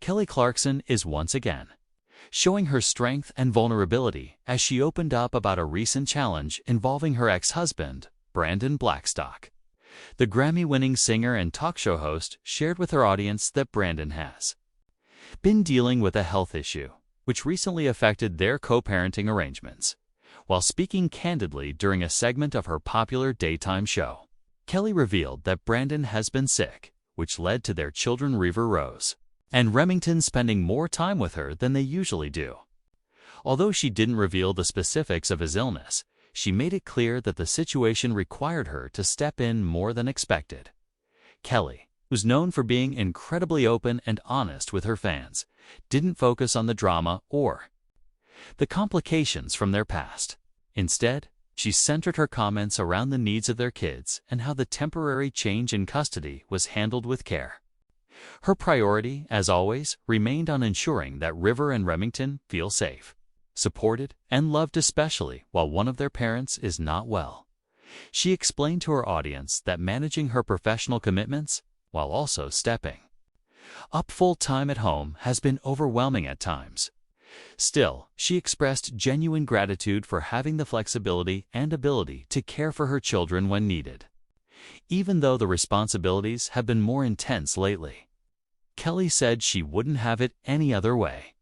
Kelly Clarkson is once again showing her strength and vulnerability as she opened up about a recent challenge involving her ex-husband, Brandon Blackstock. The Grammy-winning singer and talk show host shared with her audience that Brandon has been dealing with a health issue, which recently affected their co-parenting arrangements. While speaking candidly during a segment of her popular daytime show, Kelly revealed that Brandon has been sick, which led to their children River Rose and Remington spending more time with her than they usually do. Although she didn't reveal the specifics of his illness, she made it clear that the situation required her to step in more than expected. Kelly, who's known for being incredibly open and honest with her fans, didn't focus on the drama or the complications from their past. Instead, she centered her comments around the needs of their kids and how the temporary change in custody was handled with care. Her priority, as always, remained on ensuring that River and Remington feel safe, supported, and loved, especially while one of their parents is not well. She explained to her audience that managing her professional commitments while also stepping up full-time at home has been overwhelming at times. Still, she expressed genuine gratitude for having the flexibility and ability to care for her children when needed, even though the responsibilities have been more intense lately. Kelly said she wouldn't have it any other way.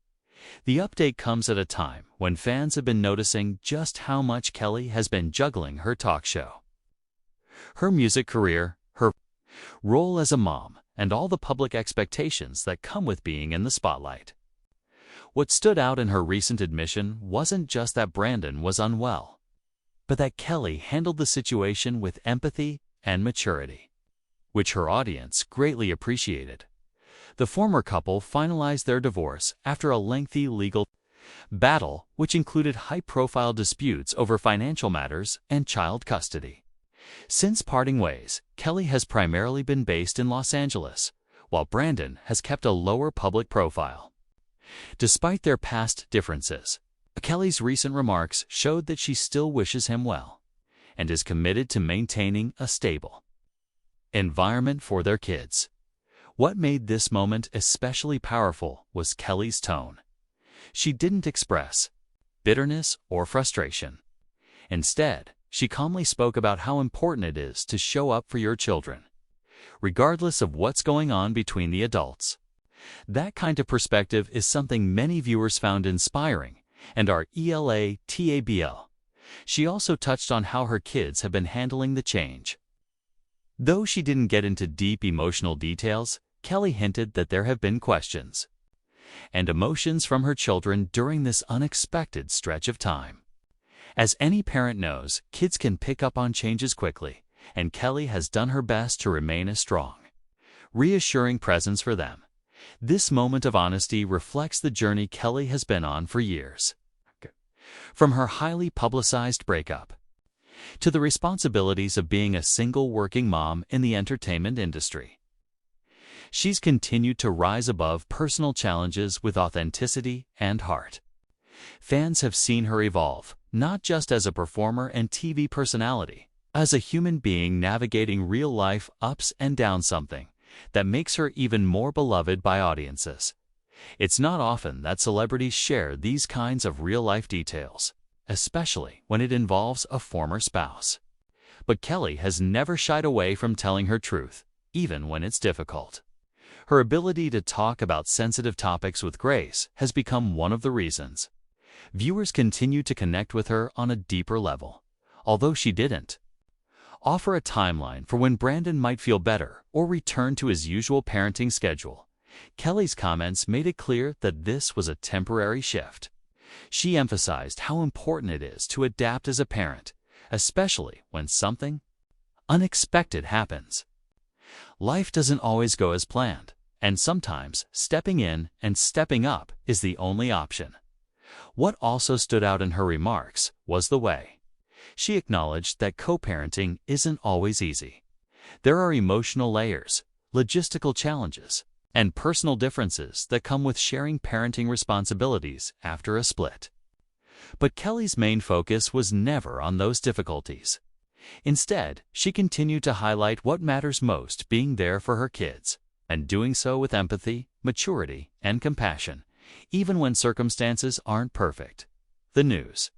The update comes at a time when fans have been noticing just how much Kelly has been juggling her talk show, her music career, her role as a mom, and all the public expectations that come with being in the spotlight. What stood out in her recent admission wasn't just that Brandon was unwell, but that Kelly handled the situation with empathy and maturity, which her audience greatly appreciated. The former couple finalized their divorce after a lengthy legal battle, which included high-profile disputes over financial matters and child custody. Since parting ways, Kelly has primarily been based in Los Angeles, while Brandon has kept a lower public profile. Despite their past differences, Kelly's recent remarks showed that she still wishes him well and is committed to maintaining a stable environment for their kids. What made this moment especially powerful was Kelly's tone. She didn't express bitterness or frustration. Instead, she calmly spoke about how important it is to show up for your children, regardless of what's going on between the adults. That kind of perspective is something many viewers found inspiring and are relatable. She also touched on how her kids have been handling the change. Though she didn't get into deep emotional details, Kelly hinted that there have been questions and emotions from her children during this unexpected stretch of time. As any parent knows, kids can pick up on changes quickly, and Kelly has done her best to remain a strong, reassuring presence for them. This moment of honesty reflects the journey Kelly has been on for years. From her highly publicized breakup to the responsibilities of being a single working mom in the entertainment industry, she's continued to rise above personal challenges with authenticity and heart. Fans have seen her evolve, not just as a performer and TV personality, as a human being navigating real-life ups and downs, something that makes her even more beloved by audiences. It's not often that celebrities share these kinds of real-life details, especially when it involves a former spouse. But Kelly has never shied away from telling her truth, even when it's difficult. Her ability to talk about sensitive topics with grace has become one of the reasons viewers continue to connect with her on a deeper level. Although she didn't offer a timeline for when Brandon might feel better or return to his usual parenting schedule, Kelly's comments made it clear that this was a temporary shift. She emphasized how important it is to adapt as a parent, especially when something unexpected happens. Life doesn't always go as planned, and sometimes stepping in and stepping up is the only option. What also stood out in her remarks was the way she acknowledged that co-parenting isn't always easy. There are emotional layers, logistical challenges, and personal differences that come with sharing parenting responsibilities after a split. But Kelly's main focus was never on those difficulties. Instead, she continued to highlight what matters most: being there for her kids and doing so with empathy, maturity, and compassion, even when circumstances aren't perfect. The news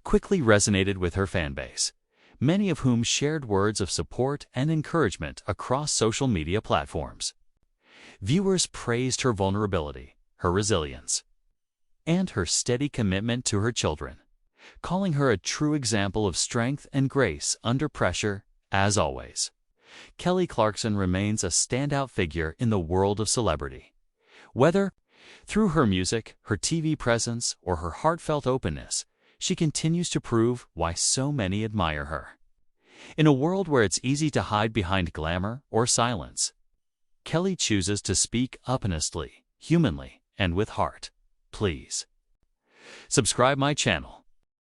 quickly resonated with her fanbase, many of whom shared words of support and encouragement across social media platforms. Viewers praised her vulnerability, her resilience, and her steady commitment to her children, calling her a true example of strength and grace under pressure. As always, Kelly Clarkson remains a standout figure in the world of celebrity. Whether through her music, her TV presence, or her heartfelt openness, she continues to prove why so many admire her. In a world where it's easy to hide behind glamour or silence, Kelly chooses to speak up honestly, humanly, and with heart. Please subscribe my channel